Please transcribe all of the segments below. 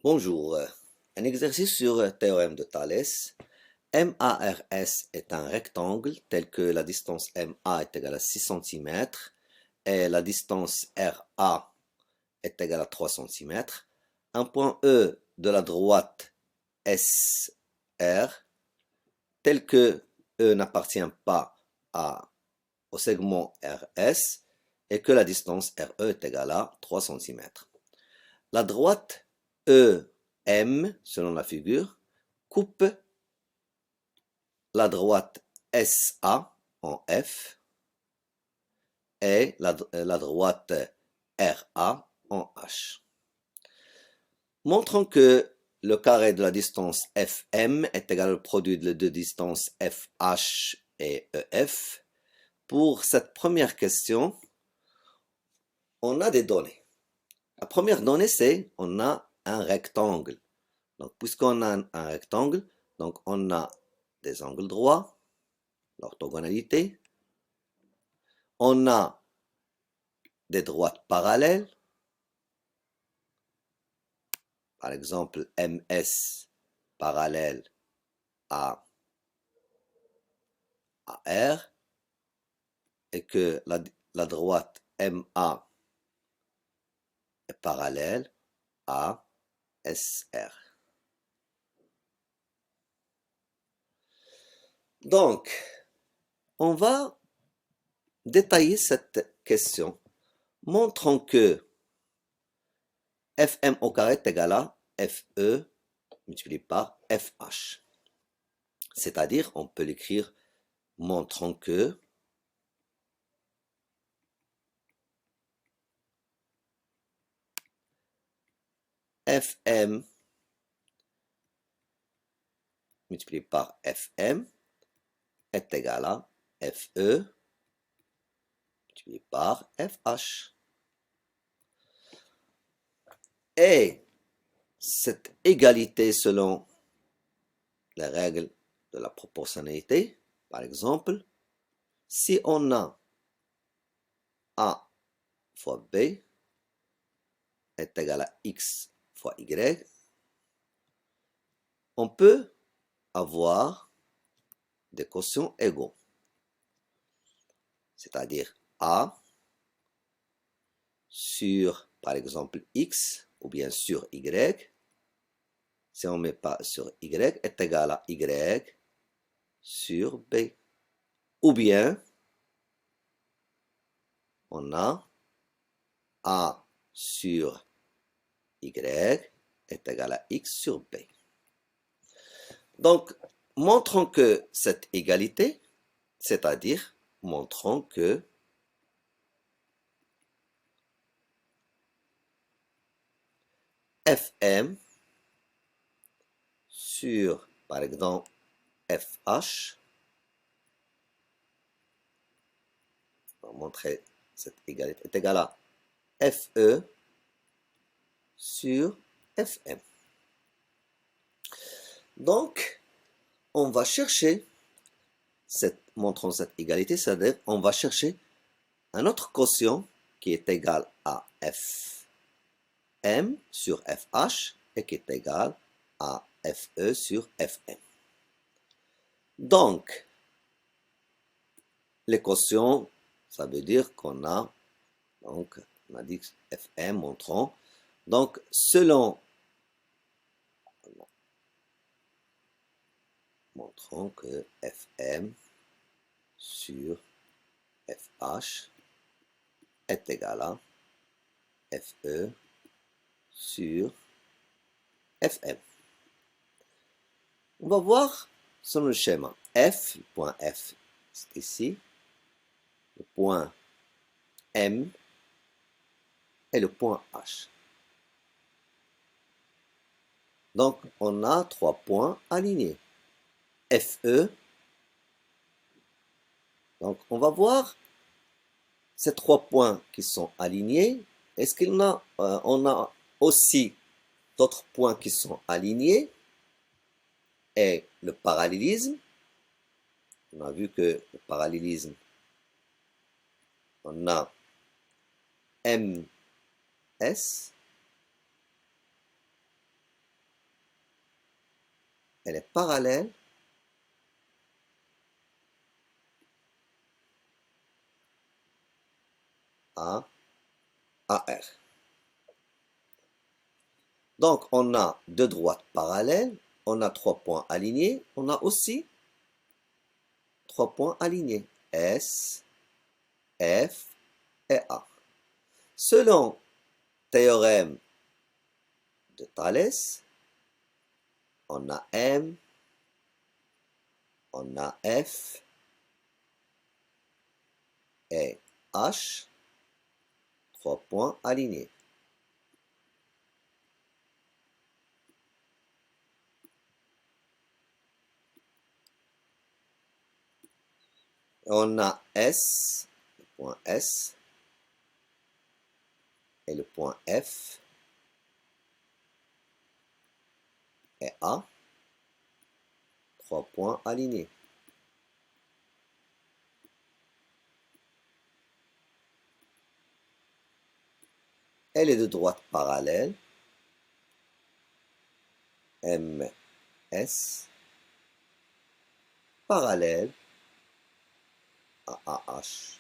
Bonjour. Un exercice sur le théorème de Thalès. MARS est un rectangle tel que la distance MA est égale à 6 cm et la distance RA est égale à 3 cm. Un point E de la droite SR tel que E n'appartient pas au segment RS et que la distance RE est égale à 3 cm. La droite EM, selon la figure, coupe la droite SA en F et la droite RA en H. Montrons que le carré de la distance FM est égal au produit des deux distances FH et EF. Pour cette première question, on a des données. La première donnée, c'est on a un rectangle. Donc, puisqu'on a un rectangle, donc on a des angles droits, l'orthogonalité. On a des droites parallèles. Par exemple, MS parallèle à R et que la droite MA est parallèle à SR. Donc, on va détailler cette question. Montrons que FM au carré est égal à FE multiplié par FH. C'est-à-dire, on peut l'écrire montrons que FM multiplié par FM est égal à FE multiplié par FH. Et cette égalité selon les règles de la proportionnalité, par exemple, si on a A fois B est égal à X fois Y, on peut avoir des quotients égaux. C'est-à-dire A sur, par exemple, X ou bien sur Y, si on ne met pas sur Y, est égal à Y sur B. Ou bien, on a A sur Y est égal à X sur B. Donc, montrons que cette égalité, c'est-à-dire, montrons que FM sur, par exemple, FH, on va montrer cette égalité, est égal à FE sur FM. Donc, on va chercher, montrons cette égalité, c'est-à-dire on va chercher un autre quotient qui est égal à FM sur FH et qui est égal à FE sur FM. Donc, les quotients, ça veut dire qu'on a, donc, on a dit FM, montrons. Donc, montrons que FM sur FH est égal à FE sur FM. On va voir sur le schéma. F, le point F, c'est ici. Le point M et le point H. Donc, on a 3 points alignés. FE. Donc, on va voir ces 3 points qui sont alignés. Est-ce qu'on a, on a aussi d'autres points qui sont alignés? Et le parallélisme. On a vu que le parallélisme, on a MS elle est parallèle à AR. Donc, on a deux droites parallèles, on a 3 points alignés, on a aussi 3 points alignés, S, F et A. Selon théorème de Thalès, on a M, on a F et H, 3 points alignés. On a S, le point S, et le point F, et A, 3 points alignés. Et les deux droites parallèles, MS, parallèle à AH.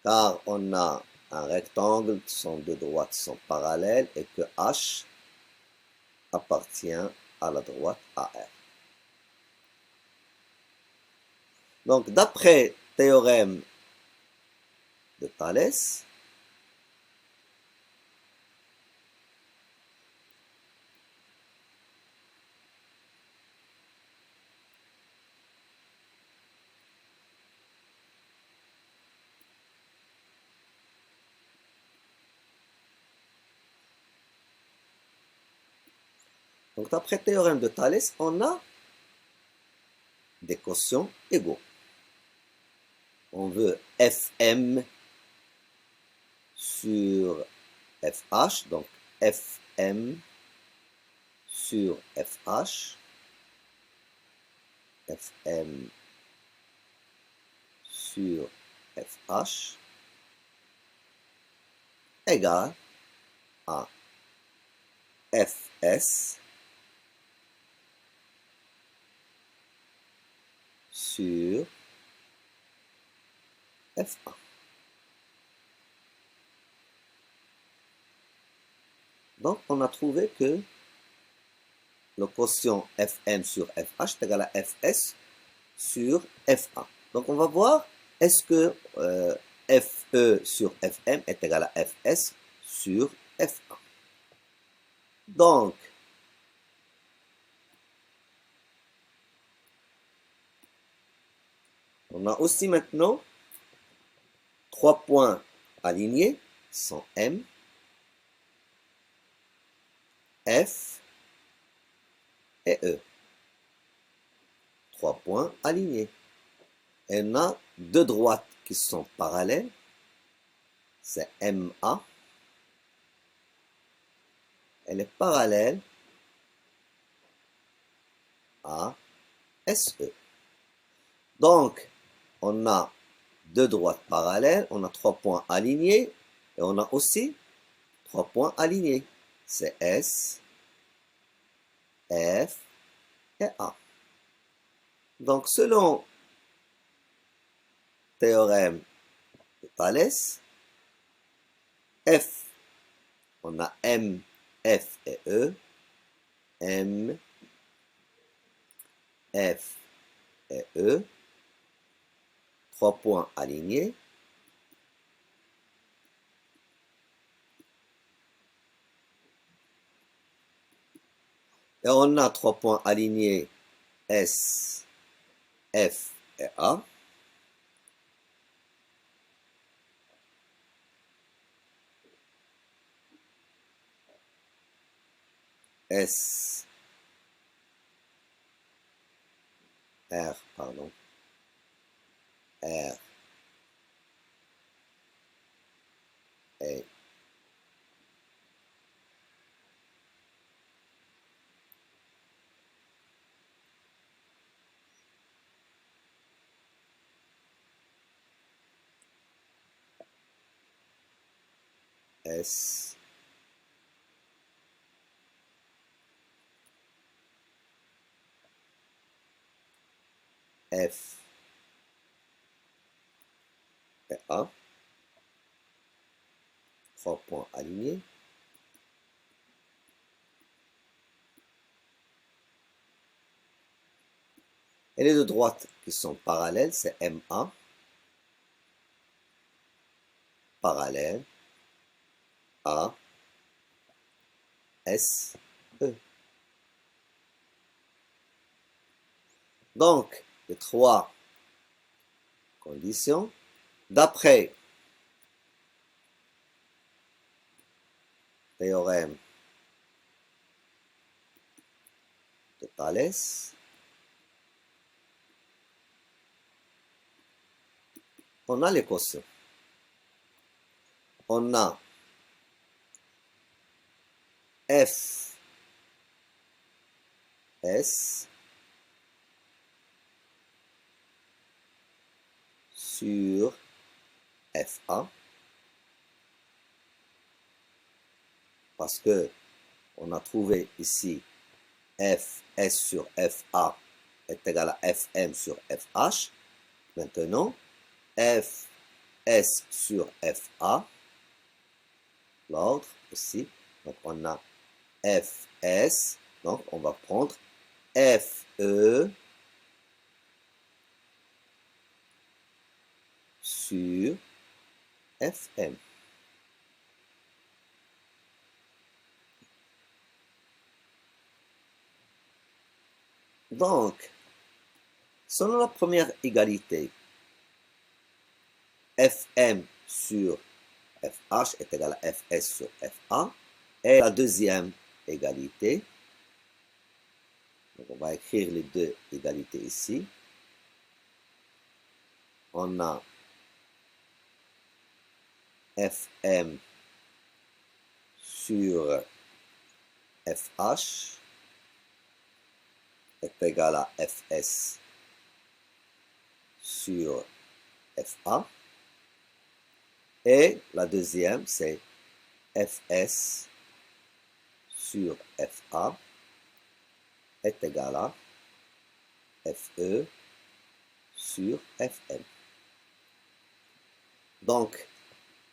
Car on a un rectangle, son deux droites sont parallèles et que H appartient à la droite AR. Donc, d'après théorème de Thalès, on a des quotients égaux. On veut Fm sur FH, donc Fm sur FH, Fm sur FH égale à Fs sur F1. Donc, on a trouvé que le quotient Fm sur Fh est égal à Fs sur F1. Donc, on va voir, est-ce que Fe sur Fm est égal à Fs sur F1. Donc, on a aussi maintenant 3 points alignés, sont M, F et E. 3 points alignés. Et on a deux droites qui sont parallèles, c'est MA, elle est parallèle à SE. Donc, on a deux droites parallèles, on a 3 points alignés, et on a aussi 3 points alignés. C'est S, F et A. Donc, selon théorème de Thalès, F, on a M, F et E, M, F et E, 3 points alignés. Et on a 3 points alignés S, F et A. S, R, pardon, R et S, F et A. 3 points alignés. Et les deux droites qui sont parallèles, c'est MA, parallèle, A, S, E. Donc, les trois conditions, d'après le théorème de Thalès, on a l'équation. On a F S sur FA, parce que on a trouvé ici Fs sur Fa est égal à Fm sur Fh. Maintenant, Fs sur Fa, l'ordre aussi, donc on a Fs, donc on va prendre Fe sur Fm. Donc, selon la première égalité, Fm sur Fh est égal à Fs sur Fa, et la deuxième égalité, donc on va écrire les deux égalités ici, on a Fm sur Fh est égal à Fs sur Fa. Et la deuxième, c'est Fs sur Fa est égal à Fe sur Fm. Donc,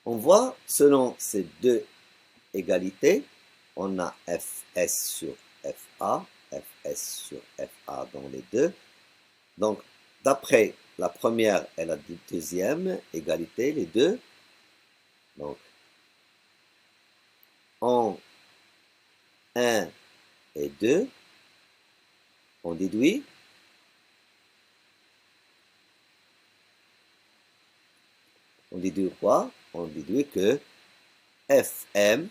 on voit, selon ces deux égalités, on a Fs sur Fa, Fs sur Fa dans les deux. Donc, d'après la première et la deuxième égalité, les deux, donc, en 1 et 2, on déduit quoi? On déduit que Fm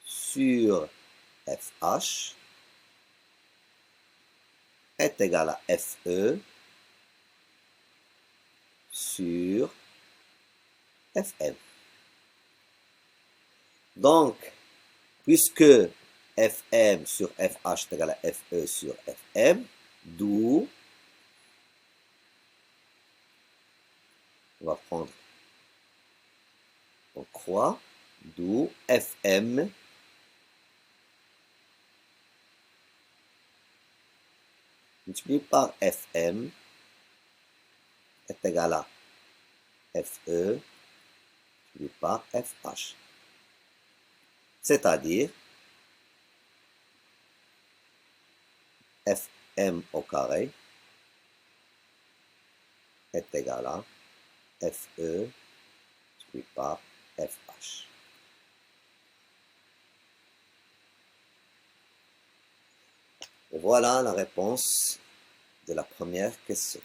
sur Fh est égal à Fe sur Fm. Donc, puisque Fm sur Fh est égal à Fe sur Fm, d'où on va prendre en croix, d'où Fm multiplié par Fm est égal à Fe multiplié par Fh. C'est-à-dire Fm au carré est égal à Fe multiplié par Fh. Voilà la réponse de la première question.